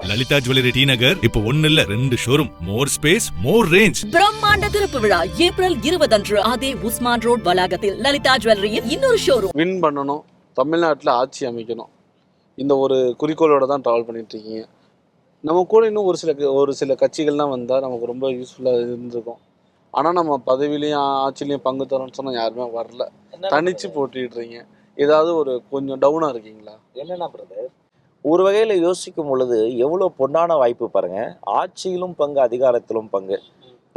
Lalitha jewellery T நகர் இப்போ 1 இல்ல 2 showroom, மோர் space, மோர் range. பிரம்மாண்ட திறப்பு விழா ஏப்ரல் 20 அன்று அதே உஸ்மான் ரோட் வளாகத்தில் லலிதா ஜுவல்லரியின் இன்னொரு ஷோரூம். வின் பண்ணணும், தமிழ்நாட்டில் ஆட்சி அமைக்கணும், இந்த ஒரு குறிக்கோளோட தான் ட்ராவல் பண்ணிட்டு இருக்கீங்க. நம்ம கூட இன்னும் ஒரு சில கட்சிகள்லாம் வந்தால் நமக்கு ரொம்ப யூஸ்ஃபுல்லாக இருந்திருக்கும். ஆனால் நம்ம பதவியிலையும் ஆட்சிலையும் பங்கு தரோம்னு சொன்னால் யாருமே வரல. தனிச்சு போட்டிடுறீங்க. ஏதாவது ஒரு கொஞ்சம் டவுனாக இருக்கீங்களா? என்னன்னா பிரதர், ஒரு வகையில் யோசிக்கும் பொழுது எவ்வளோ பொன்னான வாய்ப்பு பாருங்க. ஆட்சியிலும் பங்கு, அதிகாரத்திலும் பங்கு.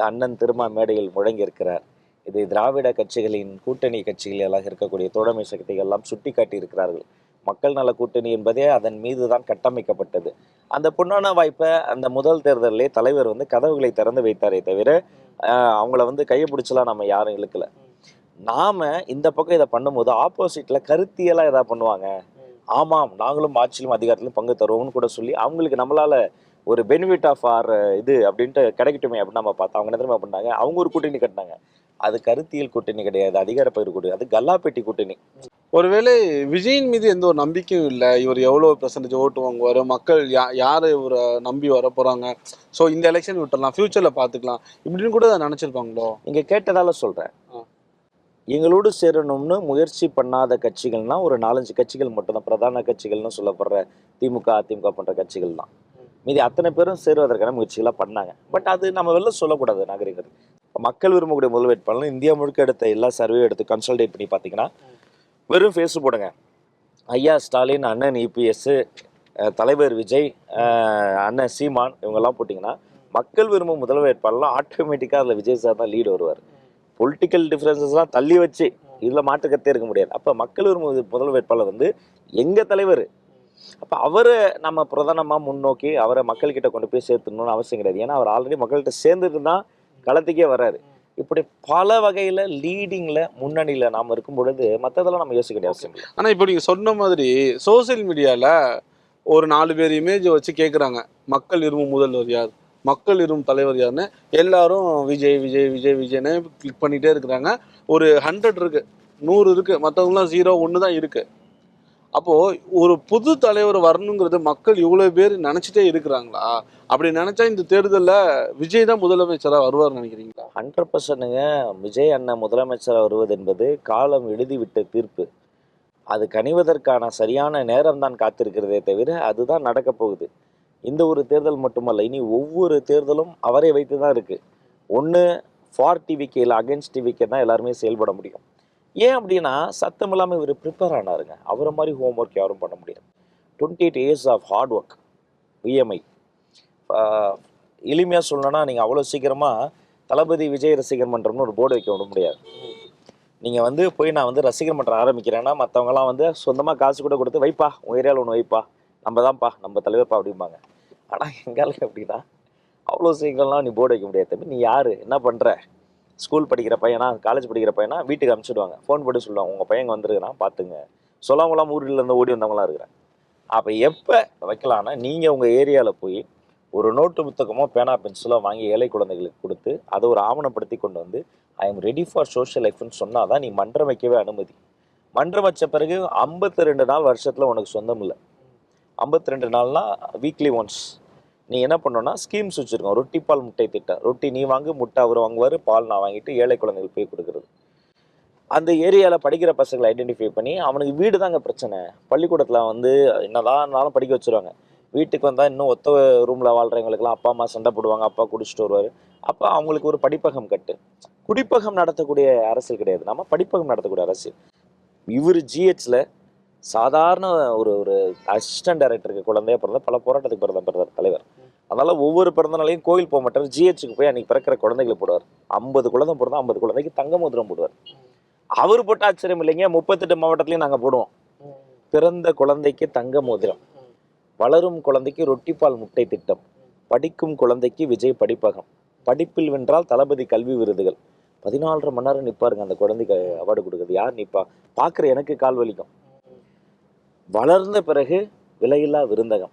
அண்ணன் திருமா மேடையில் முழங்கி இருக்கிறார். இது திராவிட கட்சிகளின் கூட்டணி கட்சிகள் எல்லாம் இருக்கக்கூடிய தோழமை சக்திகள் எல்லாம் சுட்டி காட்டி இருக்கிறார்கள். மக்கள் நல கூட்டணி என்பதே அதன் மீது தான் கட்டமைக்கப்பட்டது. அந்த பொன்னான வாய்ப்பை அந்த முதல் தேர்தலிலே தலைவர் கதவுகளை திறந்து வைத்தாரே தவிர அவங்கள கையை பிடிச்சலாம் நம்ம யாரும் இழுக்கல. நாம இந்த பக்கம் இதை பண்ணும்போது ஆப்போசிட்ல கருத்தியெல்லாம் எதாவது பண்ணுவாங்க. ஆமாம், நாங்களும் ஆட்சியிலும் அதிகாரத்திலும் பங்கு தருவோம்னு கூட சொல்லி அவங்களுக்கு நம்மளால ஒரு பெனிஃபிட் ஆஃப் ஆர் இது அப்படின்ட்டு கிடைக்கட்டுமே அப்படின்னு நம்ம பார்த்தோம். அவங்க என்ன தெரியுமா பண்ணாங்க, அவங்க ஒரு கூட்டணி கட்டினாங்க. அது கருத்தியல் கூட்டணி கிடையாது, அதிகார பயிர் கூட்டணி, அது கல்லாப்பேட்டி கூட்டணி. ஒருவேளை விஜயின் மீது எந்த ஒரு நம்பிக்கையும் இல்லை. இவர் எவ்வளோ % ஓட்டு வாங்குவார், மக்கள் யார் இவரை நம்பி வர போகிறாங்க, ஸோ இந்த எலெக்ஷன் விட்டுடலாம், ஃப்யூச்சரில் பார்த்துக்கலாம் இப்படின்னு கூட நினச்சிருப்பாங்களோ? நீங்கள் கேட்டதால சொல்கிறேன். எங்களோடு சேரணும்னு முயற்சி பண்ணாத கட்சிகள்னா ஒரு 4-5 கட்சிகள் மட்டும்தான். பிரதான கட்சிகள்னு சொல்லப்படுற திமுக, அதிமுக போன்ற கட்சிகள் தான். மீதி அத்தனை பேரும் சேருவதற்கான முயற்சிகளாக பண்ணாங்க. பட் அது நம்ம வெளில சொல்லக்கூடாது. நாகரிகம் மக்கள் விரும்பக்கூடிய முதல் வேட்பாளர் இந்தியா முழுக்க எடுத்த எல்லா சர்வே எடுத்து கன்சல்டேட் பண்ணி பார்த்தீங்கன்னா வெறும் ஃபேஸ் போடுங்க. ஐயா ஸ்டாலின், அண்ணன் இபிஎஸ், தலைவர் விஜய், அண்ணன் சீமான் இவங்கெல்லாம் போட்டிங்கன்னா மக்கள் விரும்பும் முதல் வேட்பாளர்லாம் ஆட்டோமேட்டிக்காக அதில் விஜய் சார் தான் லீடு வருவார். பொலிட்டிக்கல் டிஃப்ரென்சஸ்லாம் தள்ளி வச்சு இதில் மாற்றுக்கத்தே இருக்க முடியாது. அப்போ மக்கள் விரும்பும் முதல் வேட்பாளர் எங்கள் தலைவர். அப்போ அவரை நம்ம பிரதானமாக முன்னோக்கி அவரை மக்கள்கிட்ட கொண்டு போய் சேர்த்துணும்னு அவசியம் கிடையாது. ஏன்னா அவர் ஆல்ரெடி மக்கள்கிட்ட சேர்ந்துட்டு தான் களத்துக்கே வர்றாரு. இப்படி பல வகையில் லீடிங்கில் முன்னணியில் நாம் இருக்கும் பொழுது மற்றதெல்லாம் நம்ம யோசிக்க வேண்டிய அவசியம் இல்லை. ஆனால் இப்போ நீங்கள் சொன்ன மாதிரி சோசியல் மீடியாவில் ஒரு 4 பேர் இமேஜ் வச்சு கேட்குறாங்க, மக்கள் விரும்பும் முதல்வர் யார், மக்கள் விரும்பும் தலைவர் யாருன்னு. எல்லாரும் விஜய் விஜய் விஜய் விஜய்னு கிளிக் பண்ணிகிட்டே இருக்கிறாங்க. ஒரு 100 இருக்குது, 100 இருக்குது, மற்றவங்களாம் 0, 1 தான் இருக்குது. அப்போது ஒரு புது தலைவர் வரணுங்கிறது மக்கள் இவ்வளோ பேர் நினச்சிட்டே இருக்கிறாங்களா? அப்படி நினச்சா இந்த தேர்தலில் விஜய் தான் முதலமைச்சராக வருவார்னு நினைக்கிறீங்களா? 100%ங்க. விஜய் அண்ணன் முதலமைச்சராக வருவது என்பது காலம் எழுதிவிட்ட தீர்ப்பு. அது கனிவதற்கான சரியான நேரம் தான் காத்திருக்கிறதே தவிர அதுதான் நடக்க போகுது. இந்த ஒரு தேர்தல் மட்டுமல்ல, இனி ஒவ்வொரு தேர்தலும் அவரை வைத்து தான் இருக்குது. ஒன்று ஃபார் டிவிக்கு இல்லை அகென்ஸ்ட் டிவிக்கு தான் எல்லாருமே செயல்பட முடியும். ஏன் அப்படின்னா சத்தம் இல்லாமல் இவர் ப்ரிப்பேர் ஆனாருங்க. அவரை மாதிரி ஹோம் ஒர்க் யாரும் பண்ண முடியாது. 28 years of hard work, EMI. எளிமையாக சொல்லணும்னா நீங்கள் அவ்வளோ சீக்கிரமாக தளபதி விஜய் ரசிகர் மன்றம்னு ஒரு போர்டு வைக்க விட முடியாது. நீங்கள் போய் நான் ரசிகர் மன்றம் ஆரம்பிக்கிறேன்னா மற்றவங்களாம் சொந்தமாக காசு கூட கொடுத்து வைப்பா, உங்கள் ஏரியாவில் ஒன்று வைப்பா, நம்ம தான்ப்பா, நம்ம தலைவர்ப்பா அப்படிம்பாங்க. ஆனால் எங்கால அப்படின்னா அவ்வளோ சீக்கிரம்லாம் நீ போர்டு வைக்க முடியாது. தம்பி நீ யார், என்ன பண்ணுற, ஸ்கூல் படிக்கிற பையனா, காலேஜ் படிக்கிற பையனா, வீட்டுக்கு அனுப்பிச்சிடுவாங்க. ஃபோன் போட்டு சொல்லுவாங்க, உங்கள் பையன் வந்துருக்கிறான் பார்த்துங்க. சொல்லாமலாம் ஊரிலேருந்து ஓடி வந்தவங்களாம் இருக்கிறேன். அப்போ எப்போ வைக்கலான்னா நீங்கள் உங்கள் ஏரியாவில் போய் ஒரு நோட்டு புத்தகமோ பேனா பென்சிலோ வாங்கி ஏழை குழந்தைகளுக்கு கொடுத்து அதை ஒரு ஆவணப்படுத்தி கொண்டு I am ready for social லைஃப்னு சொன்னால் தான் நீ மன்றம் வைக்கவே அனுமதி. மன்றம் வச்ச பிறகு 52 நாள் வருஷத்தில் உனக்கு சொந்தம் இல்லை. 52 நாள்னா வீக்லி ஒன்ஸ் நீ என்ன பண்ணோன்னா ஸ்கீம்ஸ் வச்சுருக்கோம். ரொட்டி பால் முட்டை திட்டம். ரொட்டி நீ வாங்கு, முட்டை அவர் வாங்குவார், பால் நான் வாங்கிட்டு ஏழை குழந்தைகள் போய் கொடுக்குறது. அந்த ஏரியாவில் படிக்கிற பசங்களை ஐடென்டிஃபை பண்ணி அவனுக்கு வீடு தாங்க பிரச்சனை. பள்ளிக்கூடத்தில் என்னதான் படிக்க வச்சுருவாங்க. வீட்டுக்கு வந்தால் இன்னும் ஒத்த ரூமில் வாழ்கிறவங்களுக்குலாம் அப்பா அம்மா சண்டை போடுவாங்க, அப்பா குடிச்சிட்டு வருவார். அப்போ அவங்களுக்கு ஒரு படிப்பகம் கட்டு. குடிப்பகம் நடத்தக்கூடிய அரசியல் கிடையாது, நம்ம படிப்பகம் நடத்தக்கூடிய அரசியல். இவர் ஜிஹெச்சில் சாதாரண ஒரு அசிஸ்டன்ட் டைரக்டருக்கு குழந்தைய பிறந்த பல போராட்டத்துக்கு பிறந்த தலைவர். அதனால் ஒவ்வொரு பிறந்த நாளையும் கோயில் போக மாட்டார், ஜிஹெச்சுக்கு போய் அன்றைக்கி பிறக்கிற குழந்தைகளை போடுவார். 50 குழந்தை பிறந்தா 50 குழந்தைக்கு தங்க மோதிரம் போடுவார். அவர் போட்ட ஆச்சரியம் இல்லைங்க, 38 மாவட்டத்துலையும் நாங்கள் போடுவோம். பிறந்த குழந்தைக்கு தங்க மோதிரம், வளரும் குழந்தைக்கு ரொட்டிப்பால் முட்டை திட்டம், படிக்கும் குழந்தைக்கு விஜய் படிப்பகம், படிப்பில் வென்றால் தளபதி கல்வி விருதுகள். 14.5 மணி நேரம் நிற்பாருங்க அந்த குழந்தைக்கு அவார்டு கொடுக்குறது. யார் நிற்பா? பார்க்குற எனக்கு கால் வலிக்கும். வளர்ந்த பிறகு விலையில்லா விருந்தகம்,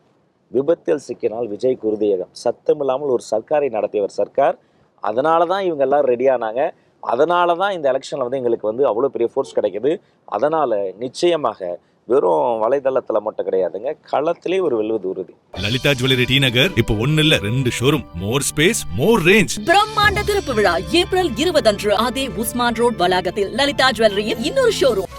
விபத்தில் சிக்கினால் விஜய் குருதியகம், சத்தம் இல்லாமல் ஒரு சர்க்காரை நடத்தியவர் சர்க்கார். அதனால தான் இவங்க எல்லாம் ரெடியானாங்க. அதனால தான் இந்த எலெக்ஷனில் எங்களுக்கு அவ்வளோ பெரிய ஃபோர்ஸ் கிடைக்குது. அதனால் நிச்சயமாக வெறும் வலைதளத்துல மட்டும் கிடையாதுங்க, களத்திலே ஒரு வெல்வது உறுதி. லலிதா ஜுவல்லரி டி நகர் இப்போ 1 இல்ல 2 ஷோரூம். மோர் ஸ்பேஸ் மோர் ரேஞ்ச். பிரம்மாண்ட திறப்பு விழா ஏப்ரல் 20 அன்று அதே உஸ்மான் ரோட் வளாகத்தில் லலிதா ஜுவல்லரியின் இன்னொரு ஷோரூம்.